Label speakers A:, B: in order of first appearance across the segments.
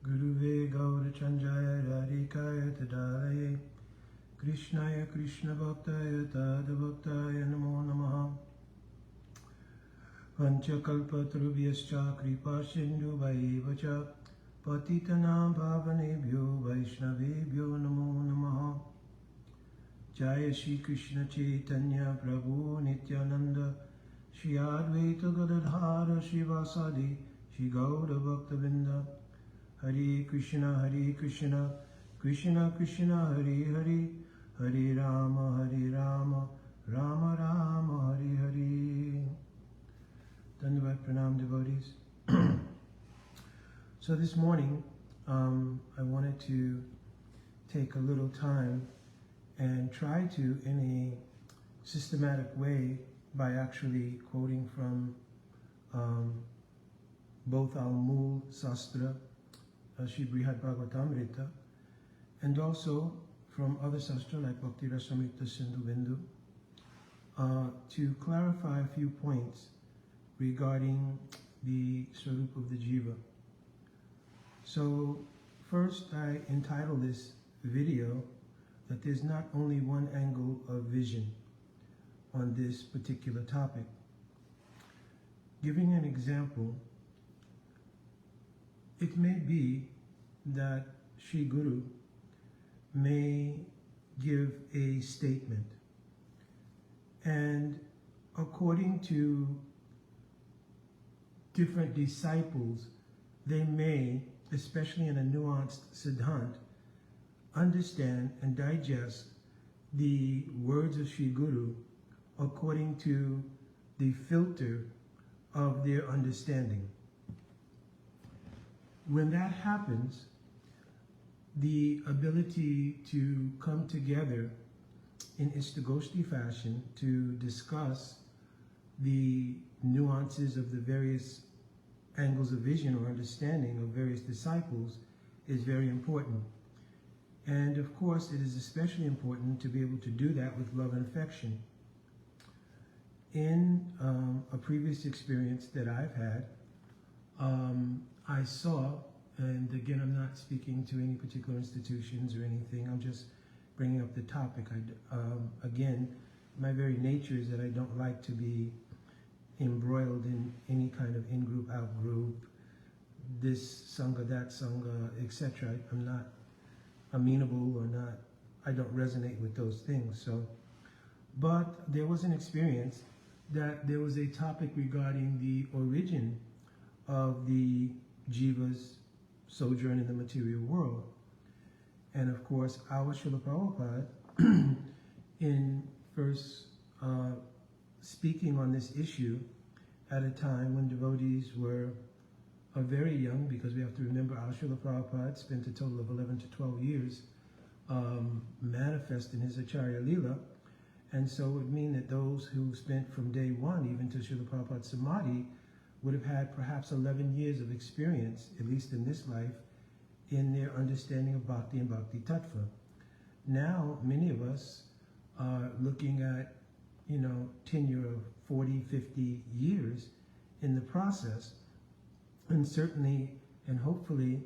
A: Guruve Gaurachandraya Radhikaya Tadalaye Krishnaya Krishna Bhaktaya Tadavaktaya Namo Namaha Panchakalpatarubhyascha Kripa Sindhu Vaevacha Patitanam Bhavanebhyo Vaishnavebhyo Namo Namaha Jaya Shri Krishna Chaitanya Prabhu Nityananda Shri Advaita Gadadhara Shivasadi Shri Gaura Bhaktavinda Hare Krishna Krishna Krishna Hare Hare Hare Rama Rama Rama Hare Hare. Dandavat Pranam devotees. So this morning I wanted to take a little time and try to, in a systematic way, by actually quoting from both our Mool Sastra, Shri Brihad Bhagavatamrita, and also from other sastra like Bhakti Rasamrita Sindhu Bindu, to clarify a few points regarding the Svarupa of the jiva. So first I entitle this video that there's not only one angle of vision on this particular topic. Giving an example, it may be that Sri Guru may give a statement, and according to different disciples, they may, especially in a nuanced siddhant, understand and digest the words of Sri Guru according to the filter of their understanding. When that happens, the ability to come together in Istagoshti fashion to discuss the nuances of the various angles of vision or understanding of various disciples is very important. And of course, it is especially important to be able to do that with love and affection. In a previous experience that I've had, I saw, and again, I'm not speaking to any particular institutions or anything, I'm just bringing up the topic. Again, my very nature is that I don't like to be embroiled in any kind of in-group, out-group, this sangha, that sangha, etc. I'm not amenable or not, I don't resonate with those things. So, but there was an experience that there was a topic regarding the origin of the jiva's sojourn in the material world. And of course, our Srila Prabhupada, in first speaking on this issue at a time when devotees were very young, because we have to remember our Srila Prabhupada spent a total of 11 to 12 years manifest in his Acharya Leela. And so it would mean that those who spent from day one even to Srila Prabhupada's Samadhi would have had perhaps 11 years of experience, at least in this life, in their understanding of Bhakti and Bhakti Tattva. Now, many of us are looking at, tenure of 40, 50 years in the process, and certainly, and hopefully,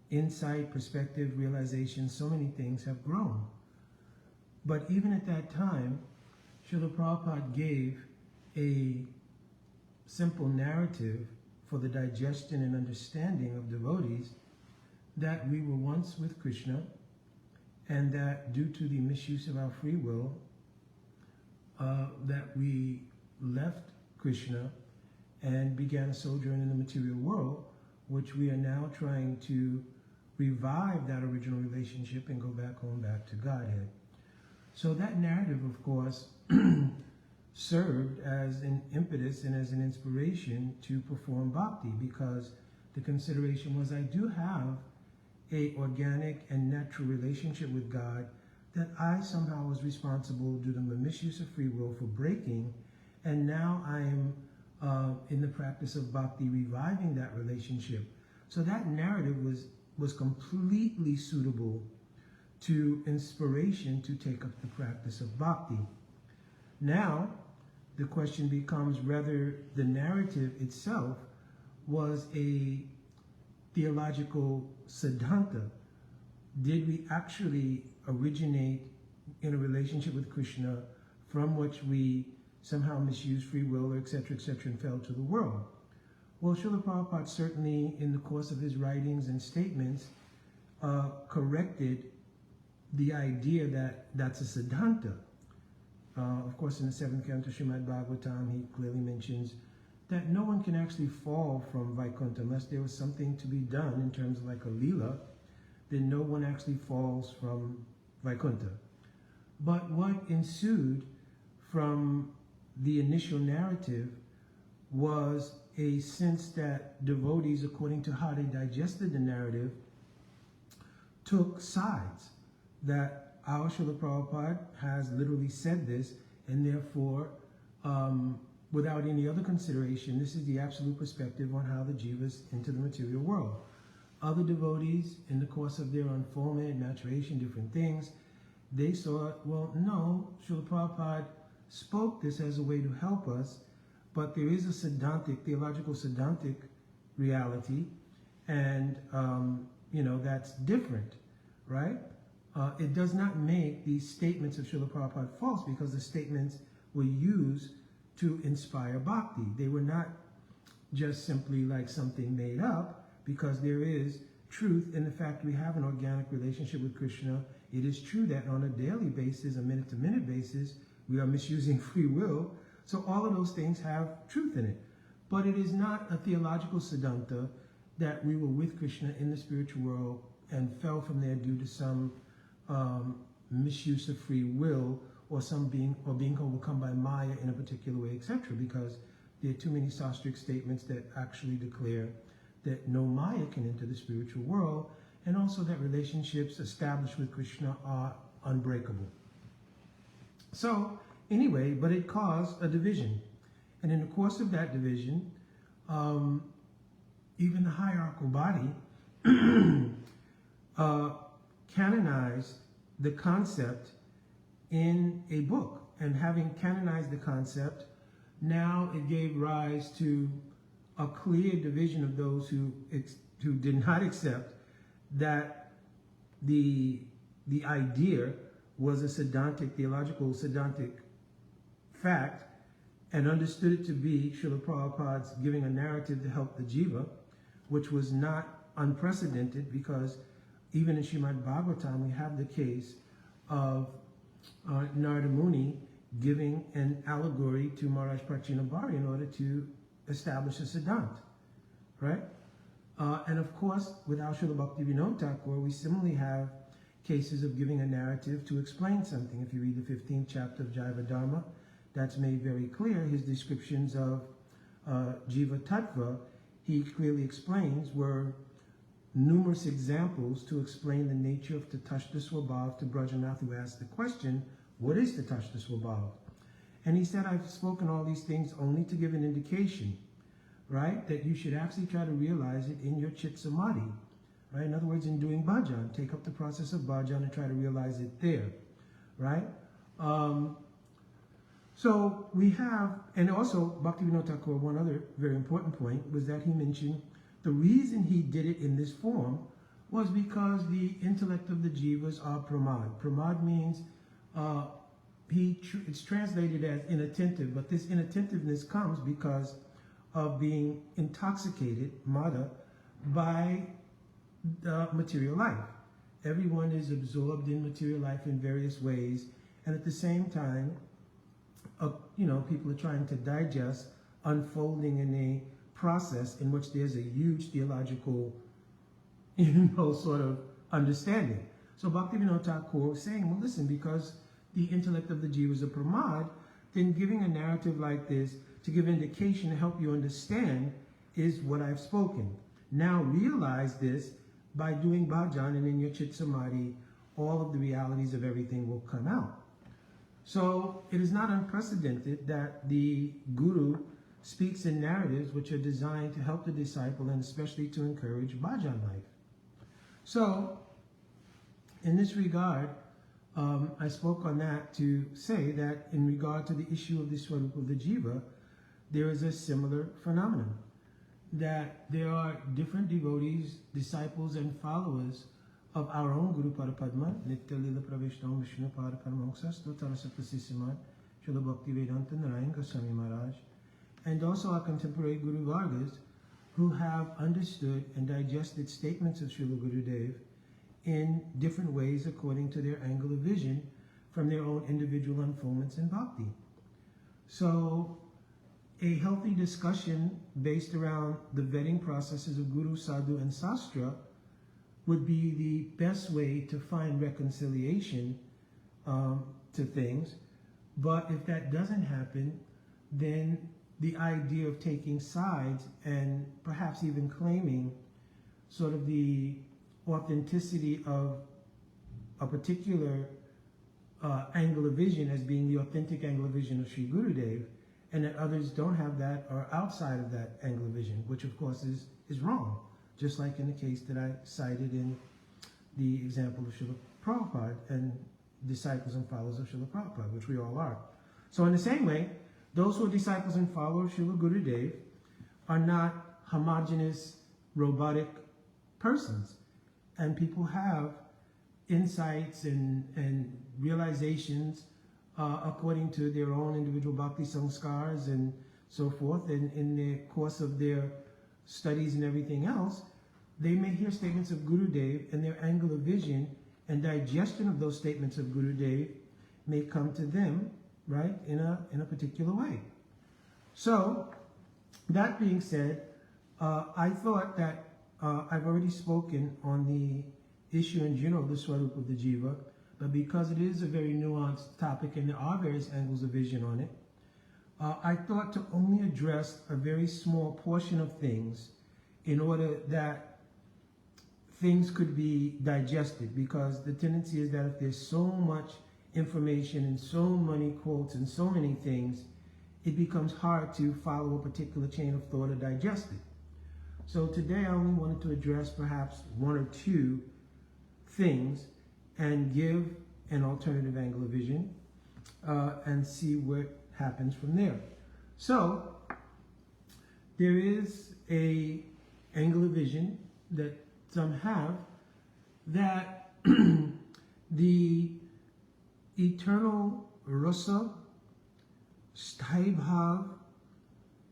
A: insight, perspective, realization, so many things have grown. But even at that time, Srila Prabhupada gave a simple narrative for the digestion and understanding of devotees that we were once with Krishna, and that due to the misuse of our free will, that we left Krishna and began a sojourn in the material world, which we are now trying to revive that original relationship and go back home, back to Godhead. So that narrative, of course, served as an impetus and as an inspiration to perform bhakti, because the consideration was, I do have a organic and natural relationship with God that I somehow was responsible due to the misuse of free will for breaking, and now I am in the practice of bhakti reviving that relationship. So that narrative was completely suitable to inspiration to take up the practice of bhakti. Now, the question becomes whether the narrative itself was a theological siddhanta, did we actually originate in a relationship with Krishna from which we somehow misused free will, or etc., and fell to the world? Well, Srila Prabhupada certainly, in the course of his writings and statements, corrected the idea that that's a siddhanta. Of course, in the 7th canto Srimad Bhagavatam, he clearly mentions that no one can actually fall from Vaikuntha unless there was something to be done in terms of like a lila, then no one actually falls from Vaikuntha. But what ensued from the initial narrative was a sense that devotees, according to how they digested the narrative, took sides. That our Srila Prabhupada has literally said this, and therefore, without any other consideration, this is the absolute perspective on how the jivas enter the material world. Other devotees, in the course of their unfoldment, maturation, different things, they saw, well, no, Srila Prabhupada spoke this as a way to help us, but there is a siddhantic, theological siddhantic reality, and, that's different, right? It does not make these statements of Srila Prabhupada false, because the statements were used to inspire bhakti. They were not just simply like something made up, because there is truth in the fact we have an organic relationship with Krishna. It is true that on a daily basis, a minute-to-minute basis, we are misusing free will. So all of those things have truth in it. But it is not a theological siddhanta that we were with Krishna in the spiritual world and fell from there due to some misuse of free will, or being overcome by Maya in a particular way, etc. Because there are too many sastric statements that actually declare that no Maya can enter the spiritual world, and also that relationships established with Krishna are unbreakable. So anyway, but it caused a division. And in the course of that division, even the hierarchical body canonized the concept in a book. And having canonized the concept, now it gave rise to a clear division of those who did not accept that the idea was a siddhantic, theological siddhantic fact, and understood it to be Srila Prabhupada's giving a narrative to help the jiva, which was not unprecedented, because even in Srimad Bhagavatam we have the case of Narada Muni giving an allegory to Maharaj Prachinabhari in order to establish a siddhant, right? And of course, with our Srila Bhaktivinoda Thakur, we similarly have cases of giving a narrative to explain something. If you read the 15th chapter of Jiva Dharma, that's made very clear. His descriptions of Jiva Tattva, he clearly explains, were numerous examples to explain the nature of Tatashta Swabhav to Brajanath, who asked the question, what is Tatashta Swabhav? And he said, I've spoken all these things only to give an indication, right, that you should actually try to realize it in your Chit Samadhi, right? In other words, in doing bhajan, take up the process of bhajan and try to realize it there, right? So we have, and also Bhaktivinoda Thakur, one other very important point was that he mentioned the reason he did it in this form was because the intellect of the jivas are pramad. Pramad means it's translated as inattentive, but this inattentiveness comes because of being intoxicated, mada, by the material life. Everyone is absorbed in material life in various ways, and at the same time, people are trying to digest unfolding in a process in which there's a huge theological, sort of understanding. So Bhaktivinoda Thakur was saying, well, listen, because the intellect of the jivas are pramad, then giving a narrative like this to give indication to help you understand is what I've spoken. Now realize this by doing bhajan, and in your Chit Samadhi, all of the realities of everything will come out. So it is not unprecedented that the guru speaks in narratives which are designed to help the disciple and especially to encourage bhajan life. So in this regard, I spoke on that to say that in regard to the issue of the Svarupa of the jiva, there is a similar phenomenon. that there are different devotees, disciples, and followers of our own Guru Parapadma, Nitya Lila Pravishtam Vishnu Parakaramaksas, Tarasapasisiman, Srila Bhakti Vedanta Narayan Goswami Maharaj, and also our contemporary Guru Vargas, who have understood and digested statements of Srila Gurudev in different ways according to their angle of vision from their own individual unfoldments in bhakti. So a healthy discussion based around the vetting processes of Guru, Sadhu, and Sastra would be the best way to find reconciliation to things. But if that doesn't happen, then the idea of taking sides and perhaps even claiming sort of the authenticity of a particular angle of vision as being the authentic angle of vision of Sri Gurudev, and that others don't have that or outside of that angle of vision, which of course is wrong. Just like in the case that I cited in the example of Srila Prabhupada and disciples and followers of Srila Prabhupada, which we all are. So in the same way, those who are disciples and followers of Srila Gurudev are not homogeneous, robotic persons. And people have insights and realizations according to their own individual bhakti samskars and so forth. And in the course of their studies and everything else, they may hear statements of Gurudev, and their angle of vision and digestion of those statements of Gurudev may come to them, right, in a particular way. So, that being said, I thought that I've already spoken on the issue in general, the Svarupa of the jiva, but because it is a very nuanced topic and there are various angles of vision on it, I thought to only address a very small portion of things in order that things could be digested, because the tendency is that if there's so much information and so many quotes and so many things, it becomes hard to follow a particular chain of thought or digest it. So today I only wanted to address perhaps one or two things and give an alternative angle of vision and see what happens from there. So there is a angle of vision that some have, that the eternal rasa, sthaibhav,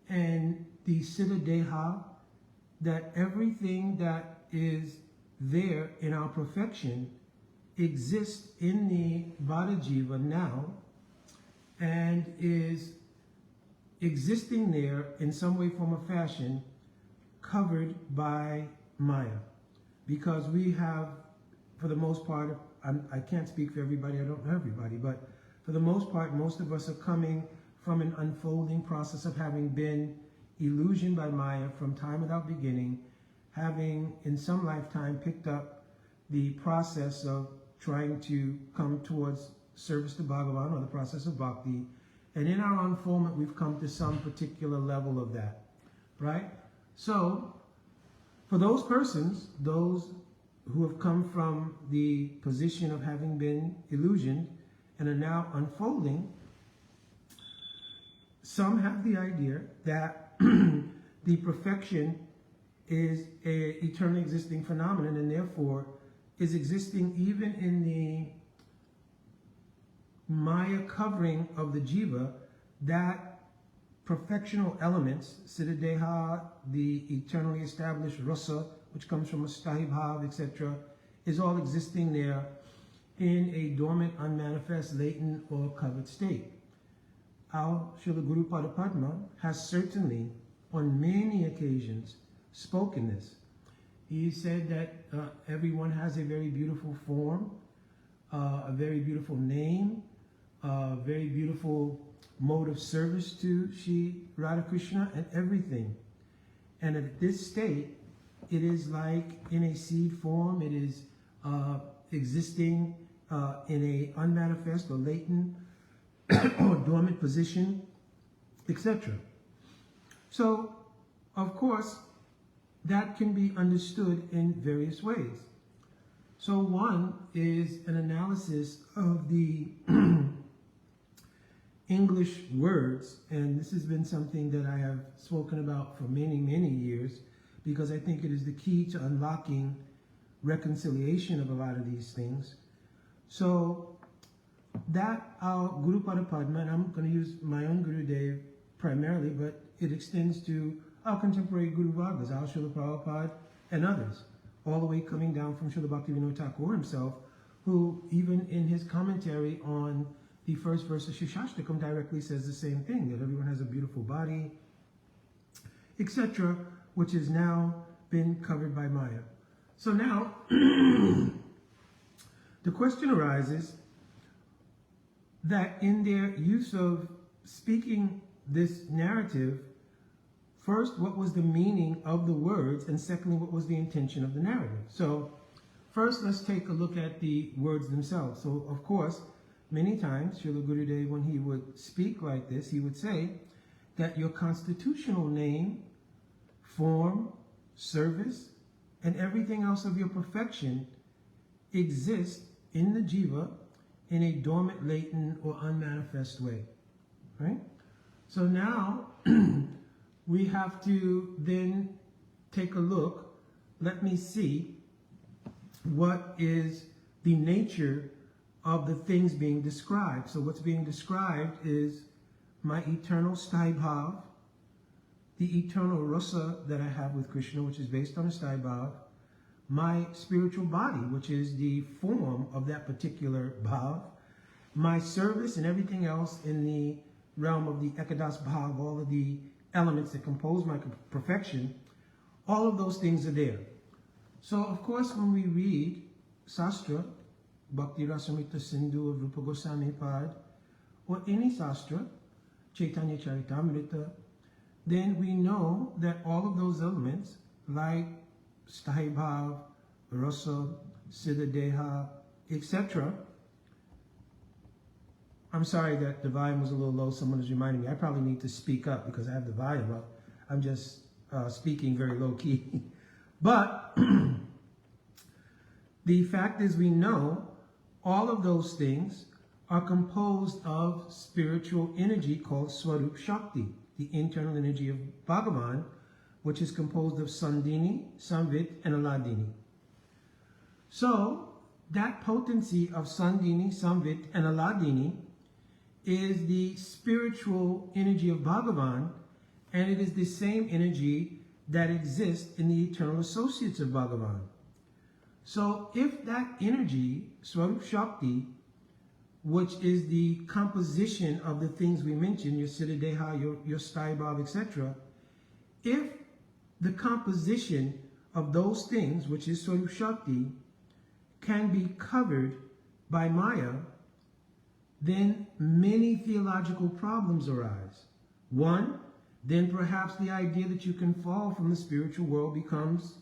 A: and the siddha, that everything that is there in our perfection exists in the Vada Jiva now and is existing there in some way, form, or fashion, covered by Maya. Because we have, for the most part, I can't speak for everybody, I don't know everybody, but for the most part, most of us are coming from an unfolding process of having been illusioned by Maya from time without beginning, having in some lifetime picked up the process of trying to come towards service to Bhagavan, or the process of bhakti, and in our unfoldment we've come to some particular level of that, right? So, for those persons, those who have come from the position of having been illusioned and are now unfolding, some have the idea that the perfection is an eternally existing phenomenon and therefore is existing even in the Maya covering of the jiva, that perfectional elements, siddha, the eternally established rasa, which comes from a sthaibhav, etc., is all existing there in a dormant, unmanifest, latent, or covered state. Our Srila Guru Padma has certainly, on many occasions, spoken this. He said that everyone has a very beautiful form, a very beautiful name, a very beautiful mode of service to Sri Radhakrishna, and everything. And at this state, it is like in a seed form, it is existing in a unmanifest or latent or dormant position, etc. So, of course, that can be understood in various ways. So one is an analysis of the English words, and this has been something that I have spoken about for many, many years, because I think it is the key to unlocking reconciliation of a lot of these things. So that our Guru Padma, and I'm going to use my own Guru Dev primarily, but it extends to our contemporary Guru Vargas, our Srila Prabhupada, and others, all the way coming down from Srila Bhaktivinoda Thakur himself, who even in his commentary on the first verse of Shishashtakam directly says the same thing, that everyone has a beautiful body, etc., which has now been covered by Maya. So now, the question arises that in their use of speaking this narrative, first, what was the meaning of the words, and secondly, what was the intention of the narrative? So, first, let's take a look at the words themselves. So, of course, many times, Srila Gurudev, when he would speak like this, he would say that your constitutional name, form, service, and everything else of your perfection exists in the jiva in a dormant, latent, or unmanifest way. Right? So now, we have to then take a look. Let me see what is the nature of the things being described. So what's being described is my eternal Sthaibhav, the eternal rasa that I have with Krishna, which is based on a Sthaibhav, my spiritual body, which is the form of that particular bhav, my service and everything else in the realm of the Ekadas Bhav, all of the elements that compose my perfection, all of those things are there. So of course when we read Sastra, Bhakti Rasamrita Sindhu of Rupa Goswami Pad, or any Sastra, Chaitanya Charitamrita, then we know that all of those elements, like Sthaibhav, Rasa, Siddha Deha, etc. I'm sorry that the volume was a little low. Someone is reminding me. I probably need to speak up because I have the volume up. I'm just speaking very low key. But the fact is, we know all of those things are composed of spiritual energy called Svarup Shakti, the internal energy of Bhagavan, which is composed of Sandini, Samvit, and Aladini. So that potency of Sandini, Samvit, and Aladini is the spiritual energy of Bhagavan, and it is the same energy that exists in the eternal associates of Bhagavan. So if that energy, Svarup Shakti, which is the composition of the things we mentioned, your Siddha Deha, your Sthaibhav, etc., if the composition of those things, which is Svarup Shakti, can be covered by Maya, then many theological problems arise. One, then perhaps the idea that you can fall from the spiritual world becomes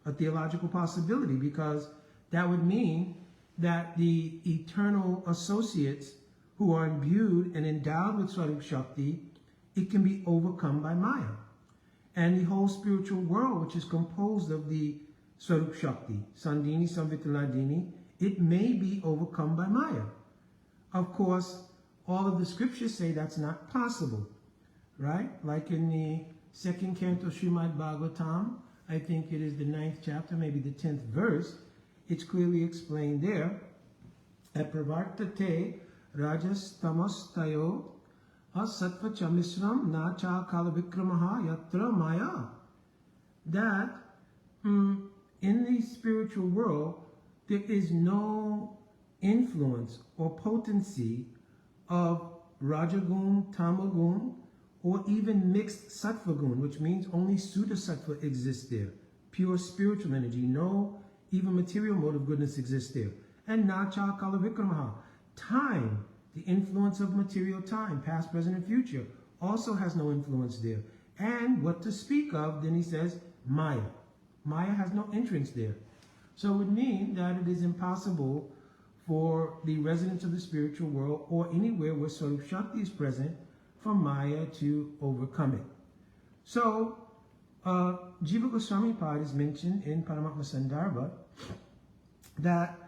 A: a theological possibility, because that would mean that the eternal associates who are imbued and endowed with Svarup Shakti, it can be overcome by Maya. And the whole spiritual world, which is composed of the Svarup Shakti, Sandini, Samvit, Aladini, it may be overcome by Maya. Of course, all of the scriptures say that's not possible, right? Like in the second canto Srimad Bhagavatam, I think it is the 9th chapter, maybe the 10th verse, it's clearly explained there, that pravartate rajas tamas tayo asatva chamisram na cha kala vikramaha yatra maya. That in the spiritual world, there is no influence or potency of Rajagun, Tamagun, or even mixed Sattvagun, which means only Suddha Sattva exists there. Pure spiritual energy, no even material mode of goodness exists there. And Nacha Kala Vikramaha, time, the influence of material time, past, present, and future, also has no influence there. And what to speak of, then he says, Maya. Maya has no entrance there. So it would mean that it is impossible for the residents of the spiritual world, or anywhere where Svarup Shakti is present, for Maya to overcome it. So, Jiva Goswami Pad is mentioned in Paramatma Sandarbha that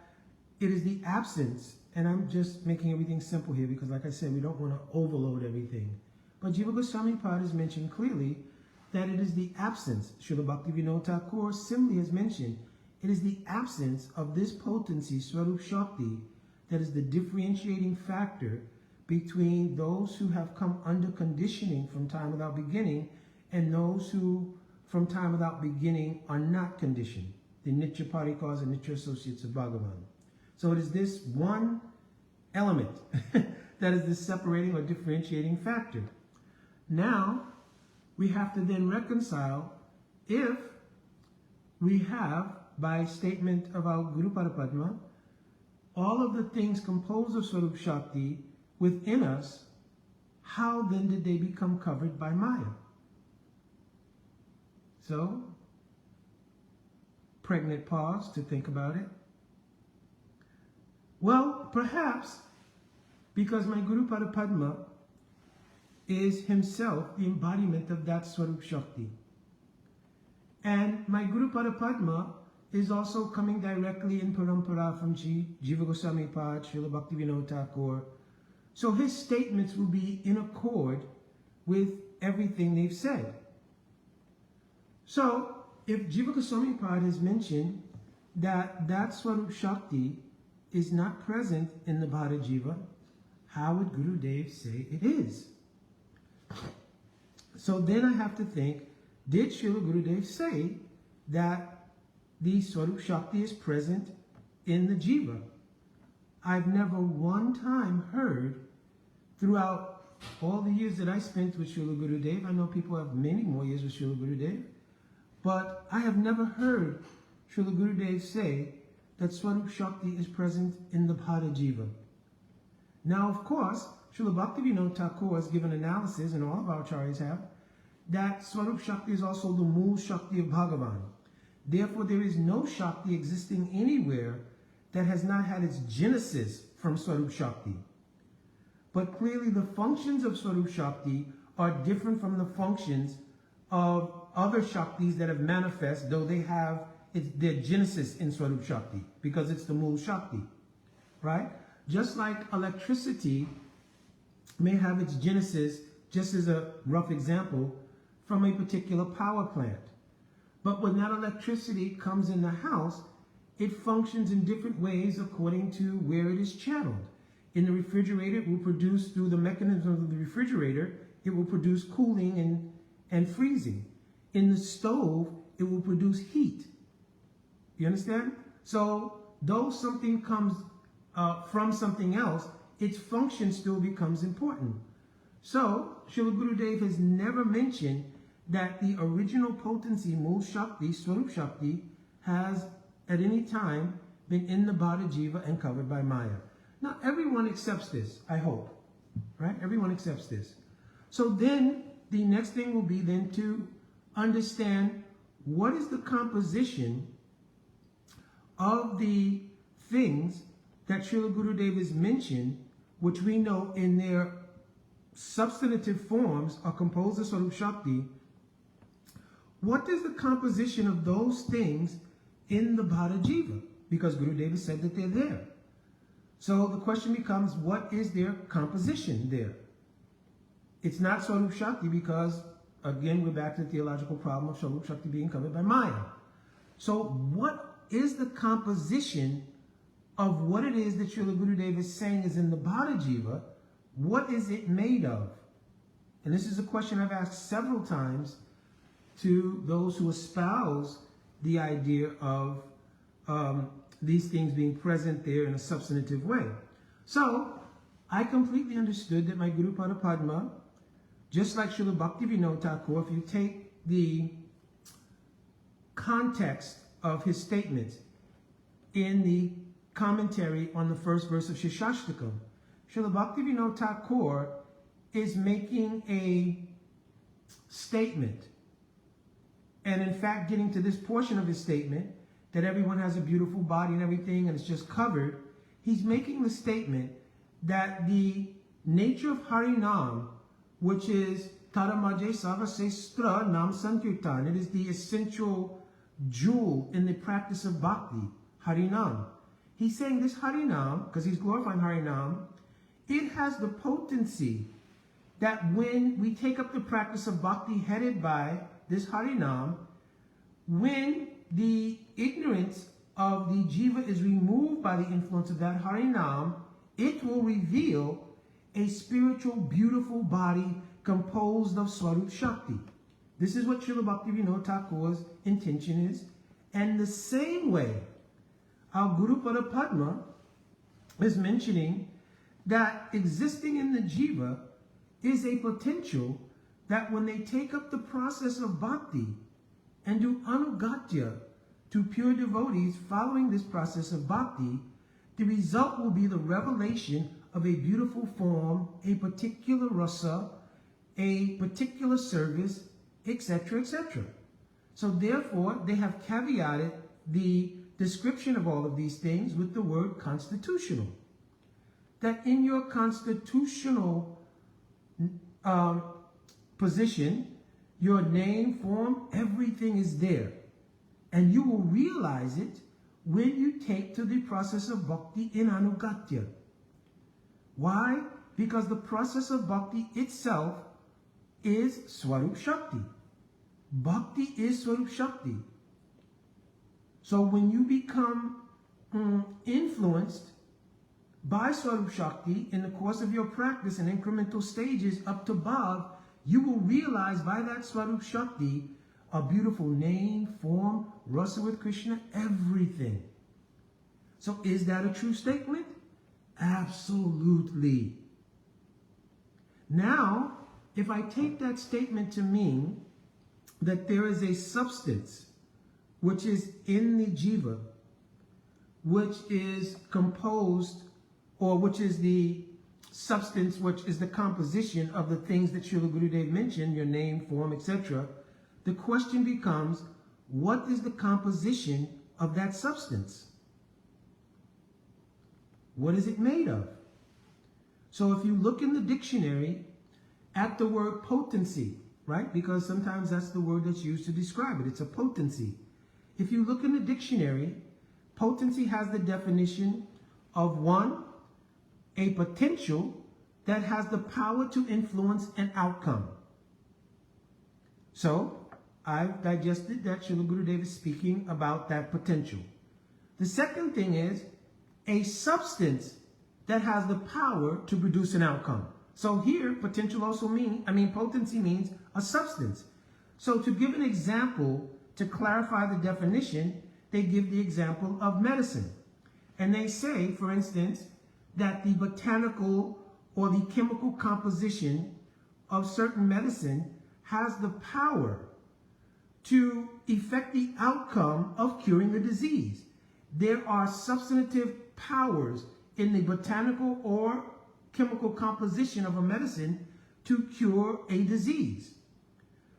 A: it is the absence, and I'm just making everything simple here because, like I said, we don't want to overload everything. But Jiva Goswami Pad has mentioned clearly that it is the absence. Srila Bhaktivinoda Thakur similarly has mentioned it is the absence of this potency, Swarup Shakti, that is the differentiating factor between those who have come under conditioning from time without beginning and those who from time without beginning are not conditioned, the Nitya Parikas and Nitya Associates of Bhagavan. So it is this one element that is the separating or differentiating factor. Now, we have to then reconcile if we have, by statement of our Guru Parapadma, all of the things composed of Swarup Shakti within us, how then did they become covered by Maya? So, pregnant pause to think about it. Well, perhaps because my Guru Parapadma is himself the embodiment of that Swarup Shakti. And my Guru Parapadma is also coming directly in Parampara from Jiva Goswami Pad, Srila Bhaktivinoda Thakur. So his statements will be in accord with everything they've said. So, if Jiva Goswami Pad has mentioned that that Swarup Shakti is not present in the Bhada Jiva, how would Guru Dev say it is? So then I have to think, did Srila Guru Dev say that the Swarup Shakti is present in the Jiva? I've never one time heard throughout all the years that I spent with Srila Guru Dev, I know people have many more years with Srila Guru Dev, but I have never heard Srila Guru Dev say that Swarup Shakti is present in the Bhada Jiva. Now, of course, Srila Bhaktivinoda Thakur has given analysis, and all of our acharyas have, that Swarup Shakti is also the Mool Shakti of Bhagavan. Therefore, there is no Shakti existing anywhere that has not had its genesis from Swarup Shakti. But clearly the functions of Swarup Shakti are different from the functions of other Shaktis that have manifest, though they have their genesis in Swarup Shakti, because it's the Mool Shakti, right? Just like electricity may have its genesis, just as a rough example, from a particular power plant. But when that electricity comes in the house, it functions in different ways according to where it is channeled. In the refrigerator, it will produce, through the mechanism of the refrigerator, it will produce cooling and freezing. In the stove, it will produce heat. You understand? So, though something comes from something else, its function still becomes important. So, Srila Guru Dev has never mentioned that the original potency, Mool Shakti, Swarup Shakti, has at any time been in the Bhada Jiva and covered by Maya. Now, everyone accepts this, I hope, right? Everyone accepts this. So then, the next thing will be then to understand what is the composition of the things that Srila Guru Dev has mentioned, which we know in their substantive forms are composed of Swarup Shakti. What is the composition of those things in the Bhada Jiva? Because Guru Dev has said that they're there. So the question becomes, what is their composition there? It's not Swarup Shakti because, again, we're back to the theological problem of Swarup Shakti being covered by Maya. So what is the composition of what it is that Srila Guru Dev is saying is in the Bhada Jiva? What is it made of? And this is a question I've asked several times to those who espouse the idea of these things being present there in a substantive way. So, I completely understood that my Guru Parapadma, just like Srila Bhaktivinoda Thakur, if you take the context of his statements in the commentary on the first verse of Shishashtakam, Srila Bhaktivinoda Thakur is making a statement, and in fact getting to this portion of his statement, that everyone has a beautiful body and everything and it's just covered, he's making the statement that the nature of Harinam, which is Taramaje Savasestra Nam Sankirtan, it is the essential jewel in the practice of bhakti, Harinam. He's saying this Harinam, because he's glorifying Harinam, it has the potency that when we take up the practice of bhakti headed by this Harinam, when the ignorance of the jiva is removed by the influence of that Harinam, it will reveal a spiritual, beautiful body composed of Svarup Shakti. This is what Srila Bhaktivinoda Thakur's intention is. And the same way, our Guru Pada Padma is mentioning that existing in the jiva is a potential that when they take up the process of bhakti and do anugatya to pure devotees following this process of bhakti, the result will be the revelation of a beautiful form, a particular rasa, a particular service, etc., etc. So therefore, they have caveated the description of all of these things with the word constitutional. That in your constitutional position, your name, form, everything is there. And you will realize it when you take to the process of bhakti in anugatya. Why? Because the process of bhakti itself is Svarup Shakti. Bhakti is Svarup Shakti. So when you become influenced by Svarup Shakti in the course of your practice in incremental stages up to Bhav, you will realize by that Svarup Shakti a beautiful name, form, rasa with Krishna, everything. So is that a true statement? Absolutely. Now, if I take that statement to mean that there is a substance which is in the jiva, which is composed, or which is the substance, which is the composition of the things that Srila Gurudev mentioned, your name, form, etc., the question becomes, what is the composition of that substance? What is it made of? So if you look in the dictionary at the word potency, right? Because sometimes that's the word that's used to describe it. It's a potency. If you look in the dictionary, potency has the definition of one, a potential that has the power to influence an outcome. So I've digested that Srila Gurudev is speaking about that potential. The second thing is a substance that has the power to produce an outcome. So here, potential also potency means a substance. So to give an example, to clarify the definition, they give the example of medicine. And they say, for instance, that the botanical or the chemical composition of certain medicine has the power to effect the outcome of curing the disease. There are substantive powers in the botanical or chemical composition of a medicine to cure a disease.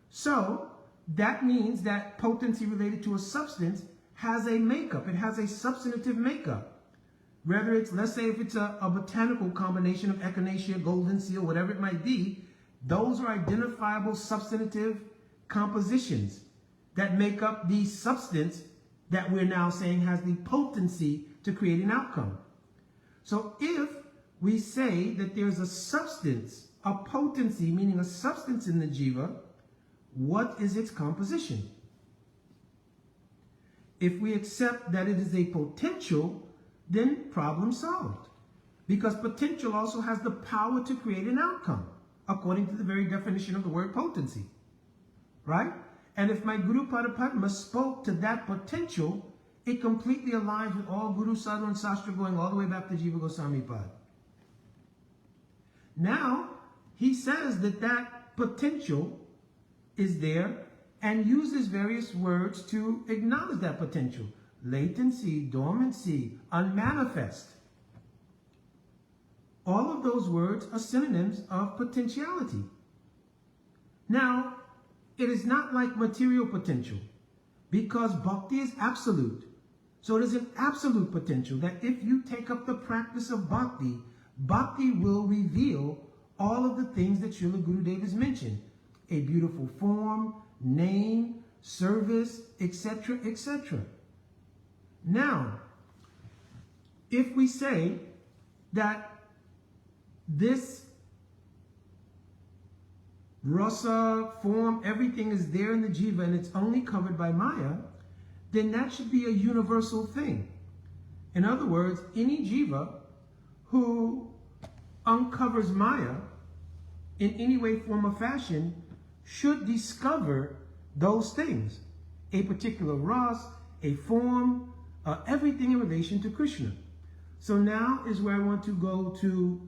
A: So that means that potency related to a substance has a makeup. It has a substantive makeup. Whether it's, let's say if it's a botanical combination of echinacea, golden seal, whatever it might be, those are identifiable substantive compositions that make up the substance that we're now saying has the potency to create an outcome. So if we say that there's a substance, a potency, meaning a substance in the jiva, what is its composition? If we accept that it is a potential, then problem solved. Because potential also has the power to create an outcome, according to the very definition of the word potency. Right? And if my Guru Pada Padma spoke to that potential, it completely aligns with all Guru, Sadhu, and Sastra going all the way back to Jiva Goswami Pad. Now, he says that that potential is there and uses various words to acknowledge that potential. Latency, dormancy, unmanifest. All of those words are synonyms of potentiality. Now, it is not like material potential, because bhakti is absolute. So it is an absolute potential that if you take up the practice of bhakti, bhakti will reveal all of the things that Srila Gurudev has mentioned. A beautiful form, name, service, etc., etc. Now, if we say that this rasa, form, everything is there in the jiva and it's only covered by Maya, then that should be a universal thing. In other words, any jiva who uncovers Maya in any way, form, or fashion should discover those things. A particular ras, a form, everything in relation to Krishna. So now is where I want to go to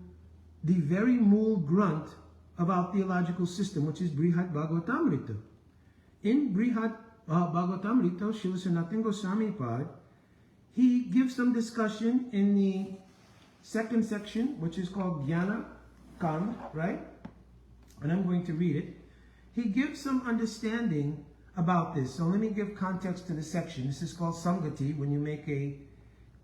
A: the very mool grunt of our theological system, which is Brihad Bhagavatamrita. In Brihad Bhagavatamrita, Srila Sanatana Goswami Pad, he gives some discussion in the second section, which is called Jnana Kand, right? And I'm going to read it. He gives some understanding about this. So let me give context to the section. This is called Sangati, when you make a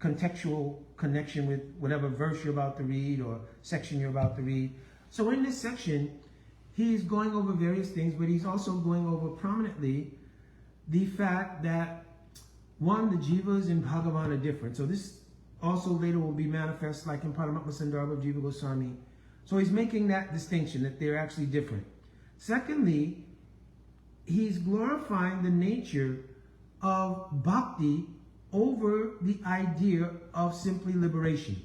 A: contextual connection with whatever verse you're about to read or section you're about to read. So in this section, he's going over various things, but he's also going over prominently the fact that, one, the jivas in Bhagavan are different. So this also later will be manifest like in Paramatma Sandarbha of Jiva Goswami. So he's making that distinction, that they're actually different. Secondly, he's glorifying the nature of bhakti over the idea of simply liberation.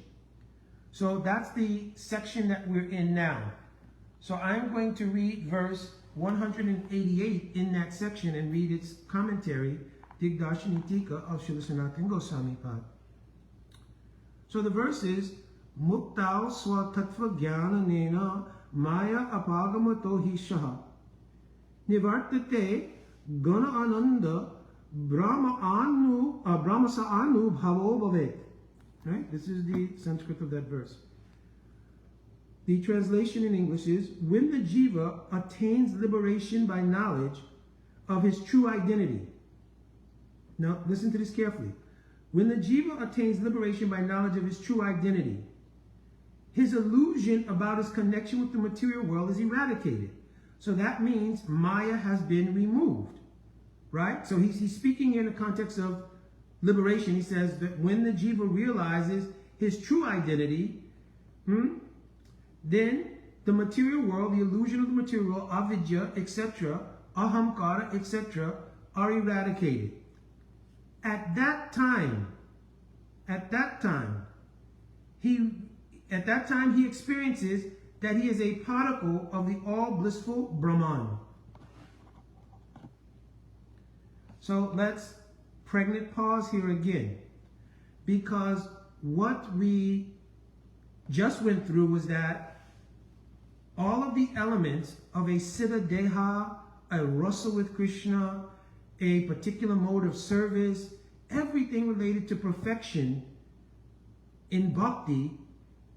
A: So that's the section that we're in now. So I'm going to read verse 188 in that section and read its commentary, Digdarshani Tika of Srila Sanatana Goswami Pad. So the verse is, Muktau Swatattva Jnana Nena Maya Apagamato Hishaha Nivartate Gana Ananda Brahmasa Anu Bhavo Bhavet. Right? This is the Sanskrit of that verse. The translation in English is, when the jiva attains liberation by knowledge of his true identity. Now, listen to this carefully. When the jiva attains liberation by knowledge of his true identity, his illusion about his connection with the material world is eradicated. So that means Maya has been removed, right? So he's speaking here in the context of liberation. He says that when the jiva realizes his true identity, then the material world, the illusion of the material world, avidya, etc., ahamkara, etc., are eradicated. At that time, he experiences that he is a particle of the all-blissful Brahman. So let's pregnant pause here again, because what we just went through was that all of the elements of a siddha deha, a rasa with Krishna, a particular mode of service, everything related to perfection in bhakti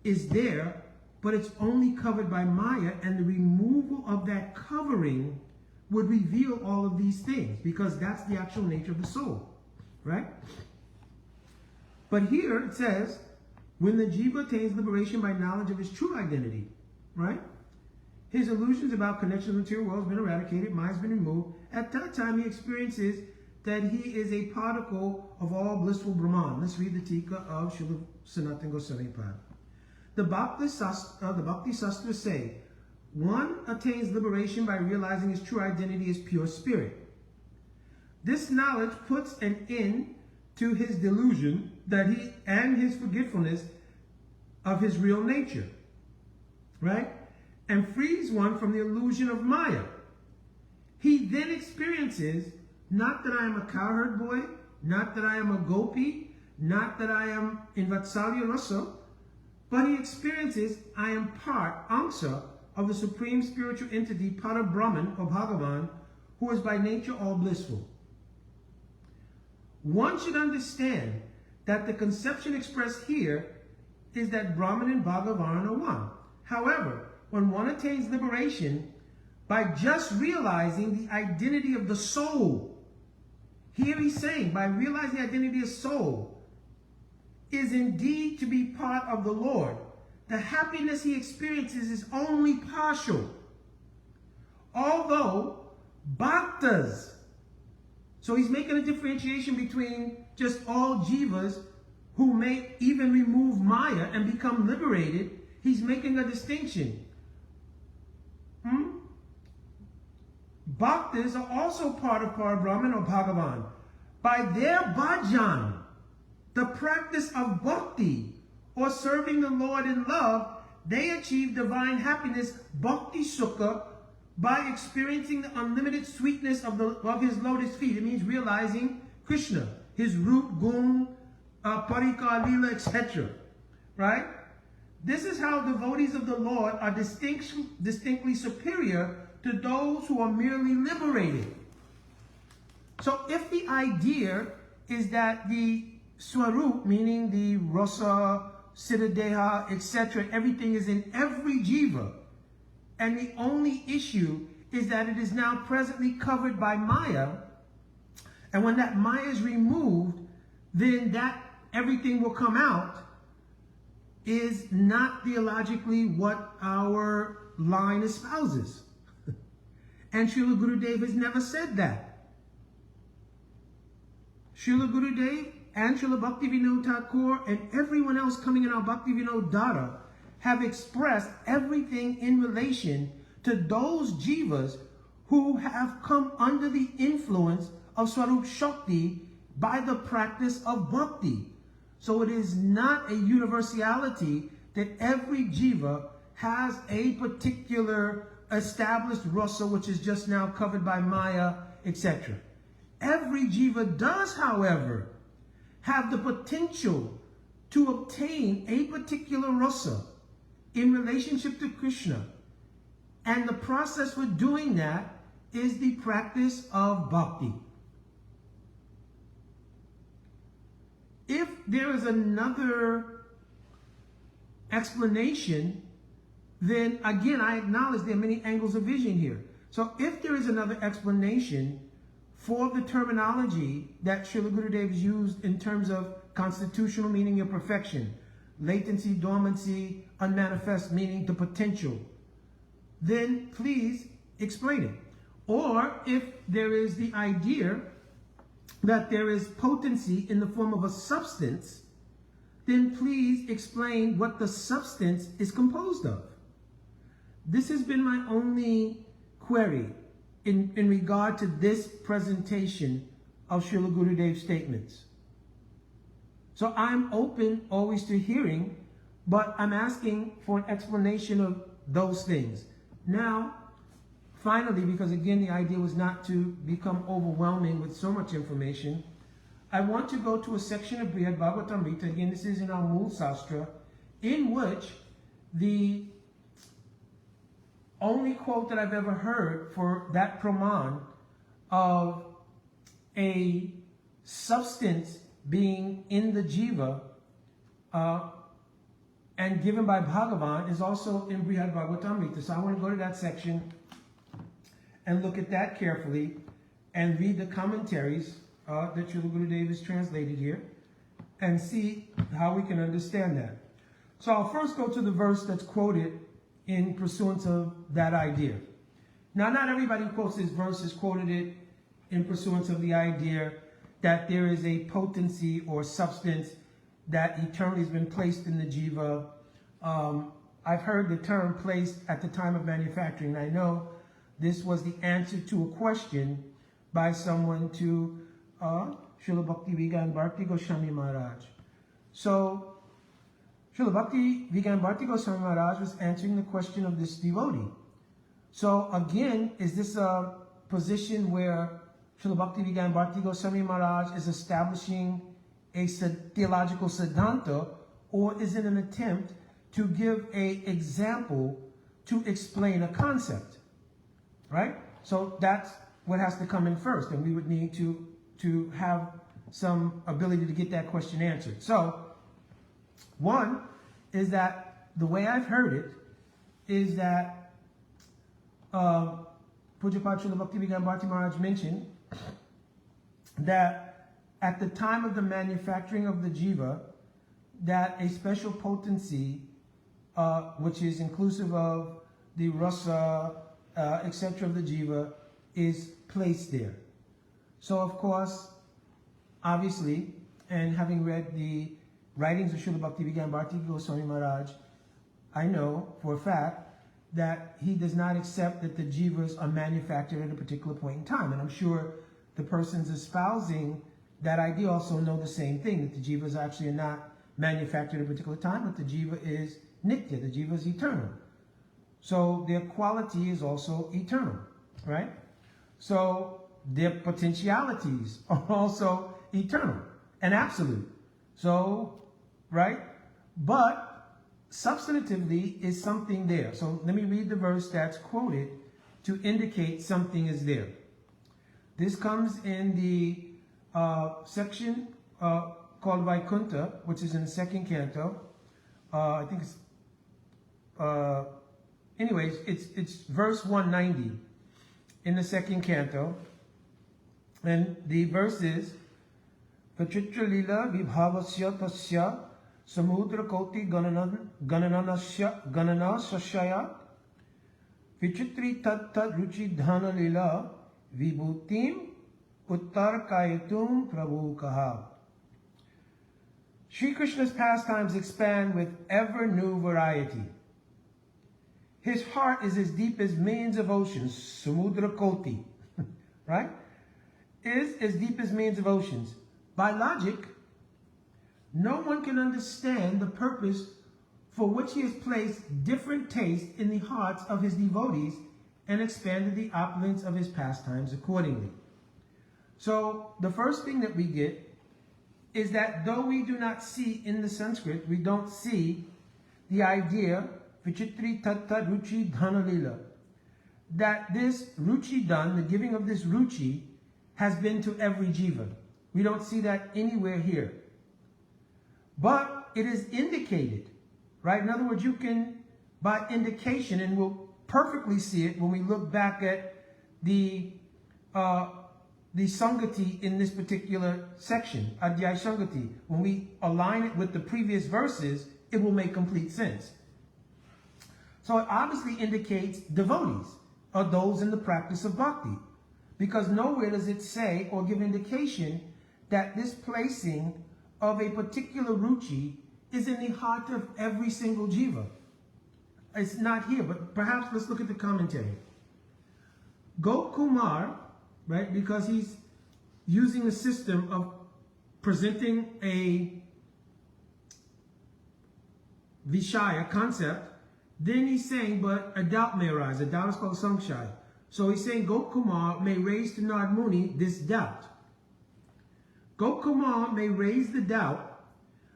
A: is there, but it's only covered by Maya, and the removal of that covering would reveal all of these things, because that's the actual nature of the soul, right? But here it says, when the jiva attains liberation by knowledge of his true identity, right? His illusions about connection with the material world has been eradicated, Maya has been removed. At that time, he experiences that he is a particle of all blissful Brahman. Let's read the Tika of Srila Sanatana Goswami Pad. The Bhakti Sastras say, one attains liberation by realizing his true identity as pure spirit. This knowledge puts an end to his delusion that he and his forgetfulness of his real nature, right? And frees one from the illusion of Maya. He then experiences, not that I am a cowherd boy, not that I am a gopi, not that I am in Vatsalya Rasa, but he experiences I am part, Amsa, of the supreme spiritual entity, Para Brahman or Bhagavan, who is by nature all blissful. One should understand that the conception expressed here is that Brahman and Bhagavan are one. However, when one attains liberation by just realizing the identity of the soul, here he's saying, by realizing the identity of soul, is indeed to be part of the Lord. The happiness he experiences is only partial. Although bhaktas, so he's making a differentiation between just all jivas who may even remove Maya and become liberated, he's making a distinction. Bhaktas are also part of Parabrahman or Bhagavan. By their bhajan, the practice of bhakti, or serving the Lord in love, they achieve divine happiness, bhakti sukha, by experiencing the unlimited sweetness of his lotus feet. It means realizing Krishna, his root, gun, parika, lila, etc. Right? This is how devotees of the Lord are distinctly superior to those who are merely liberated. So if the idea is that the Svarupa, meaning the rasa, siddha, etc., everything is in every jiva, and the only issue is that it is now presently covered by Maya, and when that Maya is removed, then that everything will come out, is not theologically what our line espouses. And Srila Gurudev has never said that. Srila Gurudev and Srila Bhaktivinoda Thakur and everyone else coming in our Bhaktivinoda Dada have expressed everything in relation to those jivas who have come under the influence of Swarup Shakti by the practice of bhakti. So it is not a universality that every jiva has a particular established rasa, which is just now covered by Maya, etc. Every jiva does, however, have the potential to obtain a particular rasa in relationship to Krishna. And the process for doing that is the practice of bhakti. If there is another explanation, then again, I acknowledge there are many angles of vision here. So if there is another explanation for the terminology that Srila Gurudev has used in terms of constitutional, meaning your perfection, latency, dormancy, unmanifest, meaning the potential, then please explain it. Or if there is the idea that there is potency in the form of a substance, then please explain what the substance is composed of. This has been my only query in regard to this presentation of Srila Gurudev's statements. So I'm open always to hearing, but I'm asking for an explanation of those things. Now, finally, because again, the idea was not to become overwhelming with so much information, I want to go to a section of Brihad Bhagavatamrita. Again, this is in our Mool Sastra, in which the only quote that I've ever heard for that praman of a substance being in the jiva and given by Bhagavan is also in Brihad Bhagavatamrita. So I want to go to that section and look at that carefully and read the commentaries that Srila Gurudev has translated here and see how we can understand that. So I'll first go to the verse that's quoted in pursuance of that idea. Now, not everybody who quotes this verse has quoted it in pursuance of the idea that there is a potency or substance that eternally has been placed in the jiva. I've heard the term placed at the time of manufacturing. I know this was the answer to a question by someone to Srila Bhakti Vigan Bharti Goswami Maharaj. So, Srila Bhakti Vigan Bharti Goswami Maharaj was answering the question of this devotee. So again, is this a position where Srila Bhakti Vigan Bharti Goswami Maharaj is establishing a theological siddhanta, or is it an attempt to give an example to explain a concept? Right? So that's what has to come in first, and we would need to have some ability to get that question answered. So, one is that the way I've heard it is that Pujapad Srila Bhakti Vigan Bharti Maharaj mentioned that at the time of the manufacturing of the jiva, that a special potency, which is inclusive of the rasa, etc. of the jiva, is placed there. So of course, obviously, and having read the writings of Srila Bhaktivedanta Bharati Goswami Maharaj, I know for a fact that he does not accept that the jivas are manufactured at a particular point in time. And I'm sure the persons espousing that idea also know the same thing, that the jivas actually are not manufactured at a particular time, but the jiva is nitya, the jiva is eternal. So their quality is also eternal, right? So their potentialities are also eternal and absolute. So, right? But substantively is something there. So let me read the verse that's quoted to indicate something is there. This comes in the section called Vaikuntha, which is in the second canto. I think it's, anyways, it's verse 190 in the second canto. And the verse is, Vachitra lila vibhavasya tasya samudra koti ganana sashaya vichitri tat ruchi dhana lila vibhutim uttar kayatum prabhu kaha. Sri Krishna's pastimes expand with ever new variety. His heart is as deep as millions of oceans, samudra koti, right? Is as deep as millions of oceans. By logic, no one can understand the purpose for which he has placed different tastes in the hearts of his devotees and expanded the opulence of his pastimes accordingly. So the first thing that we get is that though we do not see in the Sanskrit, we don't see the idea vichitri tatta ruchi dhanalila, that this ruchi dhan, the giving of this ruchi, has been to every jiva. We don't see that anywhere here. But it is indicated, right? In other words, you can, by indication, and we'll perfectly see it when we look back at the Sangati in this particular section, Adhyay Sangati. When we align it with the previous verses, it will make complete sense. So it obviously indicates devotees, or those in the practice of bhakti. Because nowhere does it say or give indication that this placing of a particular ruchi is in the heart of every single jiva. It's not here, but perhaps let's look at the commentary. Gokumar, right, because he's using a system of presenting a vishaya concept, then he's saying, but a doubt may arise. A doubt is called samshaya. So he's saying Gokumar may raise to Nard Muni this doubt. Gokumar may raise the doubt.